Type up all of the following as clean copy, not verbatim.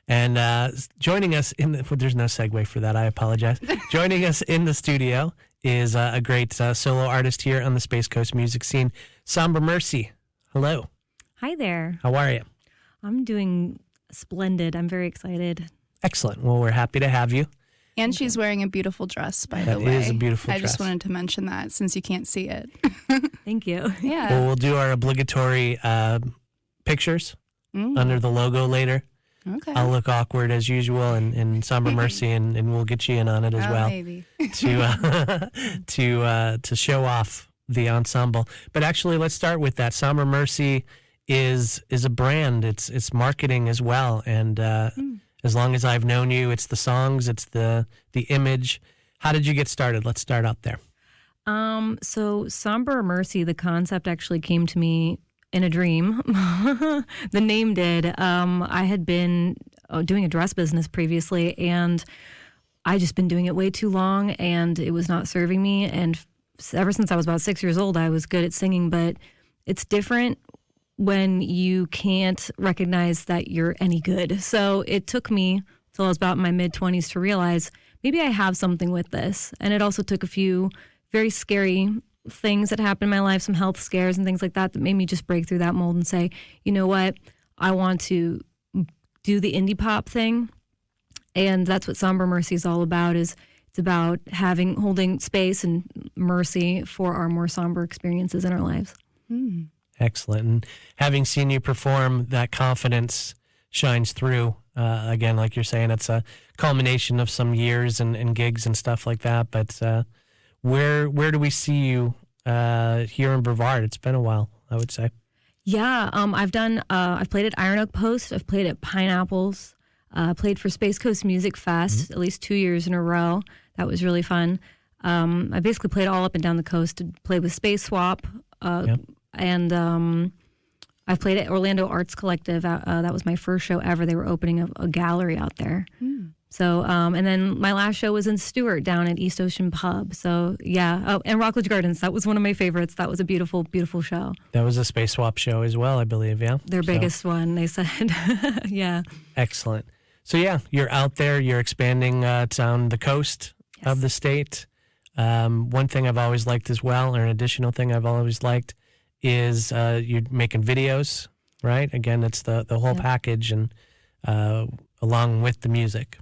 And joining us there's no segue for that, I apologize. Joining us in the studio is a great solo artist here on the Space Coast music scene, Somber Mercy. Hello. Hi there. How are you? I'm doing splendid. I'm very excited. Excellent. Well, we're happy to have you. And she's wearing a beautiful dress, by the way. That is a beautiful dress. I just wanted to mention that since you can't see it. Thank you. Yeah. Well, we'll do our obligatory pictures under the logo later. Okay. I'll look awkward as usual in Somber Mercy, and we'll get you in on it as well. Maybe. to show off the ensemble. But actually, let's start with that. Somber Mercy is a brand. It's marketing as well. And as long as I've known you, it's the songs, it's the image. How did you get started? Let's start out there. So Somber Mercy, the concept actually came to me in a dream. The name did. I had been doing a dress business previously, and I just been doing it way too long, and it was not serving me. And ever since I was about 6 years old, I was good at singing, but it's different when you can't recognize that you're any good. So it took me till I was about in my mid-20s to realize maybe I have something with this. And it also took a few very scary things that happened in my life, some health scares and things like that made me just break through that mold and say, you know what, I want to do the indie pop thing. And that's what Somber Mercy is all about. It's about holding space and mercy for our more somber experiences in our lives. Excellent. And having seen you perform, that confidence shines through. Again, like you're saying, it's a culmination of some years and gigs and stuff like that. But where do we see you here in Brevard? It's been a while, I would say. Yeah, I've played at Iron Oak Post. I've played at Pineapples. Played for Space Coast Music Fest at least 2 years in a row. That was really fun. I basically played all up and down the coast. Played with Space Swap. And I've played at Orlando Arts Collective. That was my first show ever. They were opening a gallery out there. So, and then my last show was in Stewart down at East Ocean Pub. So, yeah. Oh, and Rockledge Gardens. That was one of my favorites. That was a beautiful, beautiful show. That was a Space Swap show as well, I believe, yeah? Their biggest one, they said. Yeah. Excellent. So, yeah, you're out there. You're expanding on the coast of the state. One thing I've always liked as well, or an additional thing I've always liked, is you're making videos, right? Again, it's the whole package and along with the music.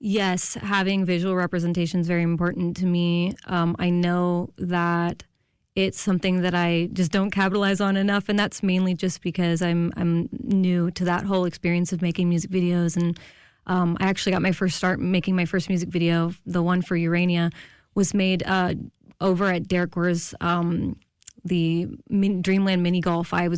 Yes, having visual representation is very important to me. I know that it's something that I just don't capitalize on enough, and that's mainly just because I'm new to that whole experience of making music videos. And I actually got my first start making my first music video. The one for Urania was made over at Derek Gore's the Dreamland Mini Golf. I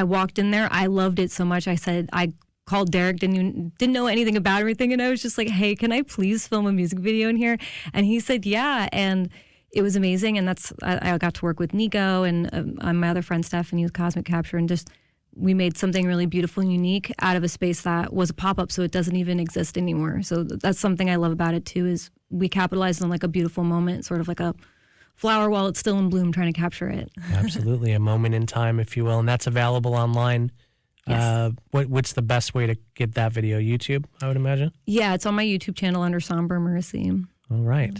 walked in there. I loved it so much. I called Derek, didn't know anything about everything, and I was just like, hey, can I please film a music video in here? And he said, yeah, and it was amazing. And I got to work with Nico and my other friend Stephanie with Cosmic Capture, and just we made something really beautiful and unique out of a space that was a pop-up, so it doesn't even exist anymore. So that's something I love about it too, is we capitalized on like a beautiful moment, sort of like a flower while it's still in bloom, trying to capture it. Absolutely, a moment in time, if you will, and that's available online. Yes. What's the best way to get that video? YouTube, I would imagine? Yeah, it's on my YouTube channel under Somber Mercy. All right.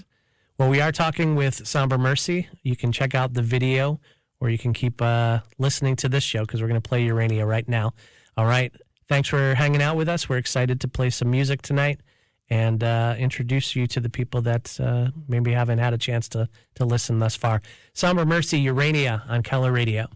Well, we are talking with Somber Mercy. You can check out the video, or you can keep listening to this show, because we're going to play Urania right now. All right. Thanks for hanging out with us. We're excited to play some music tonight and introduce you to the people that maybe haven't had a chance to listen thus far. Somber Mercy, Urania on Keller Radio.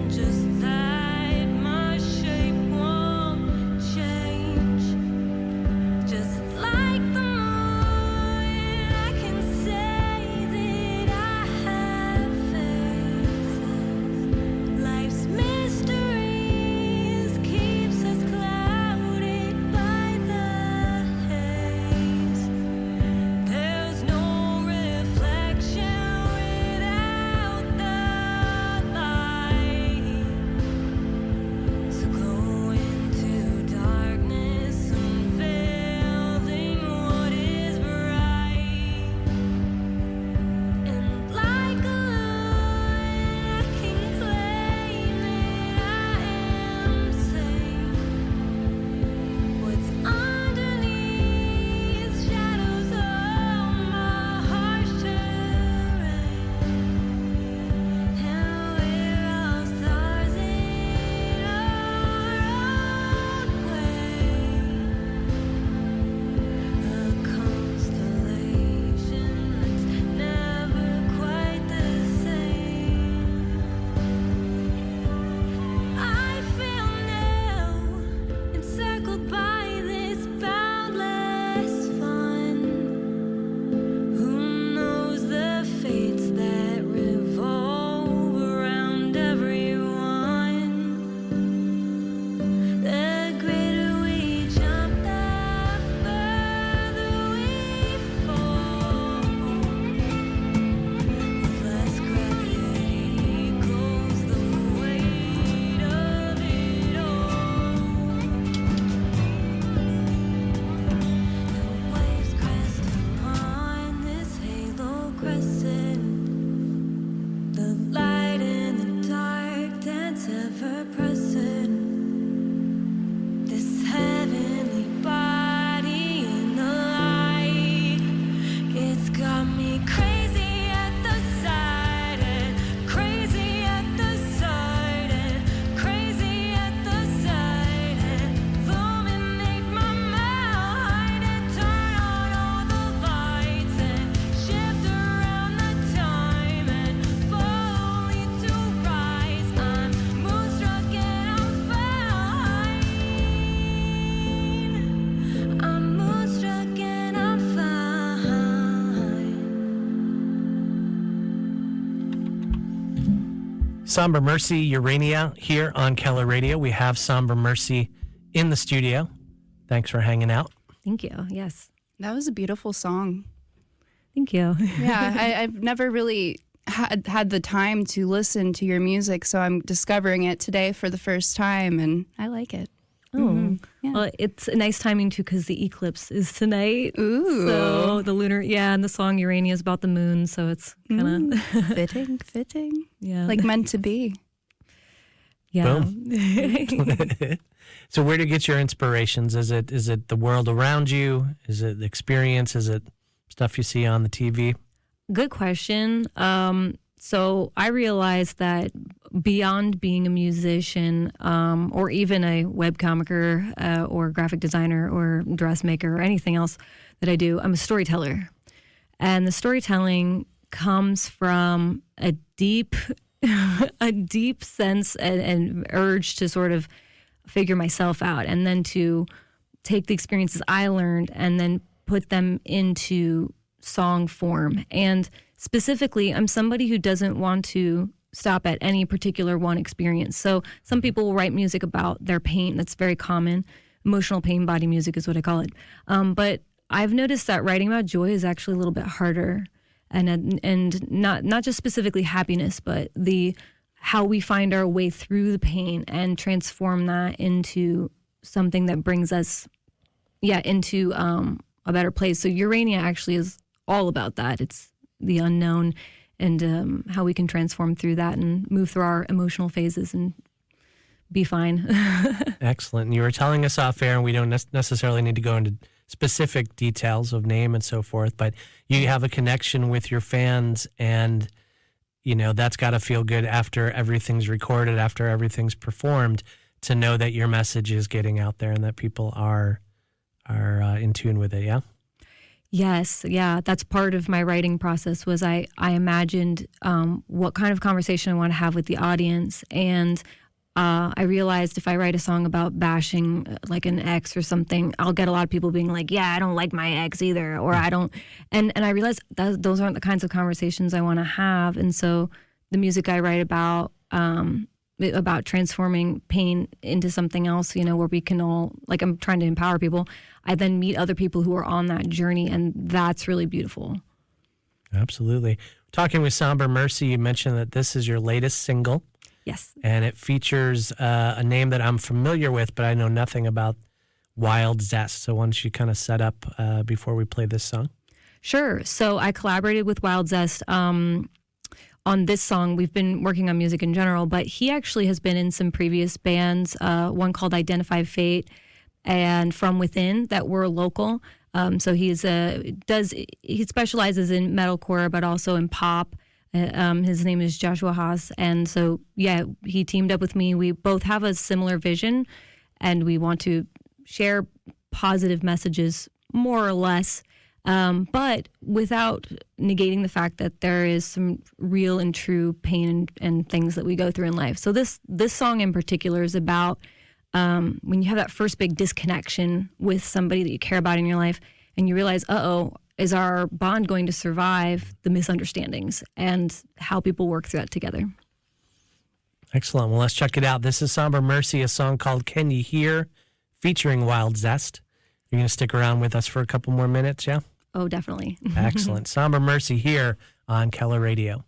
Just Somber Mercy, Urania here on Keller Radio. We have Somber Mercy in the studio. Thanks for hanging out. Thank you. Yes. That was a beautiful song. Thank you. Yeah, I've never really had the time to listen to your music, so I'm discovering it today for the first time, and I like it. Oh, Yeah. well, it's a nice timing too because the eclipse is tonight. Ooh. So the lunar, and the song Urania is about the moon, so it's kind of Fitting. yeah, Like meant to be. yeah. So where do you get your inspirations? Is it the world around you? Is it the experience? Is it stuff you see on the TV? Good question. So I realized that beyond being a musician, or even a webcomicer, or graphic designer, or dressmaker, or anything else that I do, I'm a storyteller, and the storytelling comes from a deep, a deep sense and urge to sort of figure myself out, and then to take the experiences I learned and then put them into song form. And specifically, I'm somebody who doesn't want to stop at any particular one experience. So some people will write music about their pain. That's very common. Emotional pain body music is what I call it. But I've noticed that writing about joy is actually a little bit harder, and not just specifically happiness, but how we find our way through the pain and transform that into something that brings us, into a better place. So Urania actually is all about that. It's the unknown and how we can transform through that and move through our emotional phases and be fine. Excellent. And you were telling us off air, and we don't necessarily need to go into specific details of name and so forth, but you have a connection with your fans, and that's got to feel good after everything's recorded, after everything's performed, to know that your message is getting out there and that people are in tune with it. Yeah. Yes, yeah, that's part of my writing process. Was I imagined what kind of conversation I want to have with the audience, and I realized if I write a song about bashing like an ex or something, I'll get a lot of people being like, "Yeah, I don't like my ex either," or "I don't," and I realized that those aren't the kinds of conversations I want to have, and so the music I write about transforming pain into something else, where we can all, like, I'm trying to empower people. I then meet other people who are on that journey, and that's really beautiful. Absolutely. Talking with Somber Mercy, you mentioned that this is your latest single. Yes. And it features a name that I'm familiar with, but I know nothing about, Wild Zest. So why don't you kind of set up before we play this song? Sure. So I collaborated with Wild Zest on this song. We've been working on music in general, but he actually has been in some previous bands, one called Identify Fate and From Within, that were local. So he specializes in metalcore, but also in pop. His name is Joshua Haas. And so, he teamed up with me. We both have a similar vision, and we want to share positive messages, more or less, but without negating the fact that there is some real and true pain and things that we go through in life. So this song in particular is about when you have that first big disconnection with somebody that you care about in your life, and you realize, is our bond going to survive the misunderstandings, and how people work through that together. Excellent. Well, let's check it out. This is Somber Mercy, a song called Can You Hear, featuring Wild Zest. You're going to stick around with us for a couple more minutes, yeah? Oh, definitely. Excellent. Somber Mercy here on Keller Radio.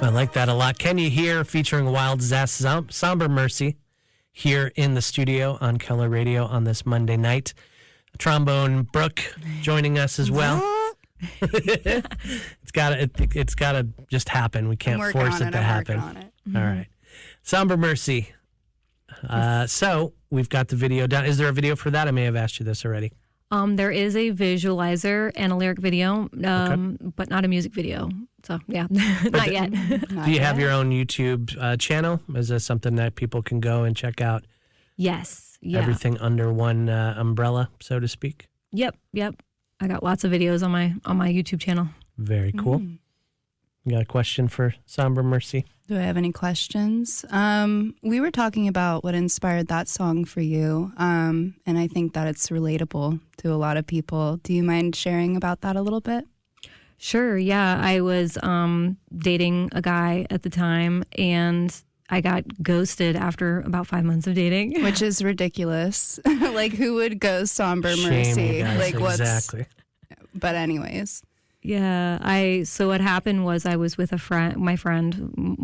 I like that a lot. Can You Hear featuring Wild Zest, Somber Mercy here in the studio on Keller Radio on this Monday night. Trombone Brooke joining us as well. It's gotta just happen. We can't force it to happen. All right. Somber Mercy. So we've got the video done. Is there a video for that? I may have asked you this already. There is a visualizer and a lyric video, but not a music video. So, yeah, not yet. Do you have your own YouTube channel? Is this something that people can go and check out? Yes. Yeah. Everything under one umbrella, so to speak? Yep. I got lots of videos on my YouTube channel. Very cool. You got a question for Somber Mercy? Do I have any questions? We were talking about what inspired that song for you, and I think that it's relatable to a lot of people. Do you mind sharing about that a little bit? Sure, yeah. I was dating a guy at the time, and I got ghosted after about 5 months of dating. Which is ridiculous. Like, who would ghost Somber Shame, Mercy? you guys. Like, exactly. But anyways. Yeah, so what happened was I was with my friend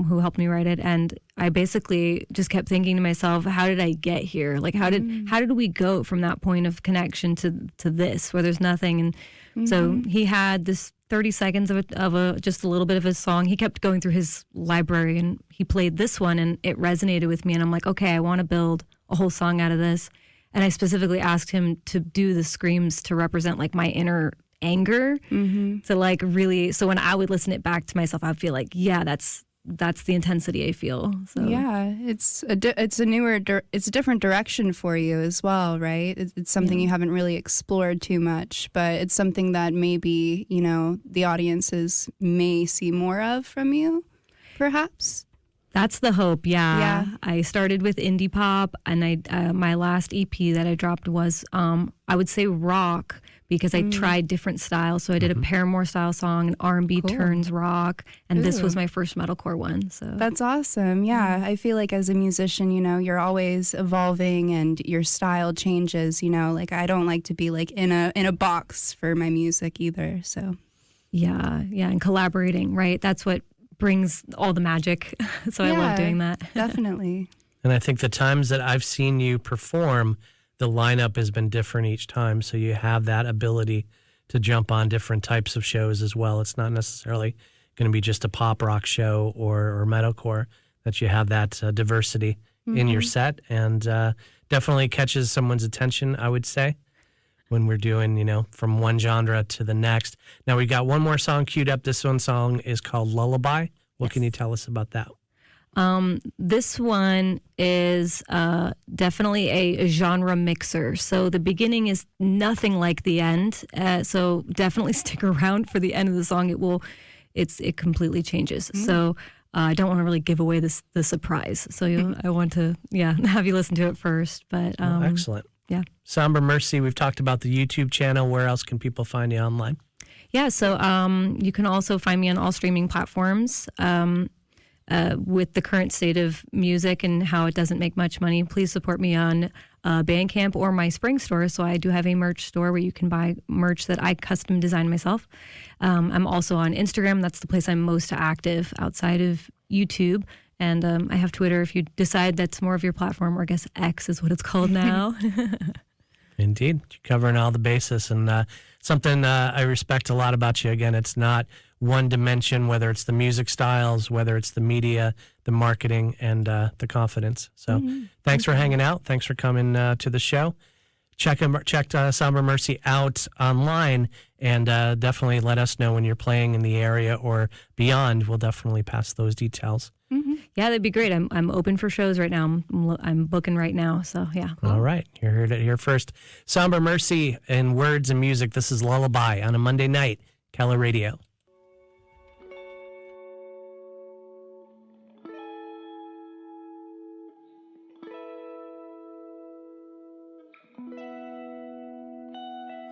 who helped me write it, and I basically just kept thinking to myself, how did I get here? Like, how did we go from that point of connection to this where there's nothing? And so he had this 30 seconds of just a little bit of his song. He kept going through his library and he played this one and it resonated with me. And I'm like, okay, I want to build a whole song out of this. And I specifically asked him to do the screams to represent like my inner anger. To like really, so when I would listen it back to myself, I'd feel like, yeah, that's the intensity I feel. So yeah, it's a different direction for you as well, right? It's something you haven't really explored too much, but it's something that maybe, the audiences may see more of from you, perhaps. That's the hope, yeah. I started with indie pop, and my last EP that I dropped was, I would say rock, because I tried different styles. So I did a Paramore style song, an R&B turns rock, and this was my first metalcore one. So that's awesome. Yeah, I feel like as a musician, you're always evolving and your style changes. Like I don't like to be like in a box for my music either. So yeah, and collaborating, right? That's what brings all the magic. So I love doing that. Definitely. And I think the times that I've seen you perform, the lineup has been different each time. So you have that ability to jump on different types of shows as well. It's not necessarily going to be just a pop rock show or metalcore, that you have that diversity in your set, and definitely catches someone's attention, I would say, when we're doing, from one genre to the next. Now we got one more song queued up. This one song is called Lullaby. What can you tell us about that? This one is definitely a genre mixer. So the beginning is nothing like the end. So definitely stick around for the end of the song. It completely changes. So I don't want to really give away the surprise. So I want to have you listen to it first. But excellent. Yeah. Somber Mercy. We've talked about the YouTube channel. Where else can people find you online? Yeah. So you can also find me on all streaming platforms. With the current state of music and how it doesn't make much money, please support me on Bandcamp or my Spring store. So I do have a merch store where you can buy merch that I custom design myself. I'm also on Instagram. That's the place I'm most active outside of YouTube. And I have Twitter if you decide that's more of your platform, or I guess X is what it's called now. Indeed. You're covering all the bases, and something I respect a lot about you. Again, it's not one dimension, whether it's the music styles, whether it's the media, the marketing, and the confidence. So thanks for hanging out. Thanks for coming to the show. Check Somber Mercy out online, and definitely let us know when you're playing in the area or beyond. We'll definitely pass those details. Yeah, that'd be great. I'm open for shows right now. I'm booking right now. So yeah. All right. You heard it here first. Somber Mercy in words and music. This is Lullaby on a Monday night, Keller Radio.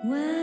When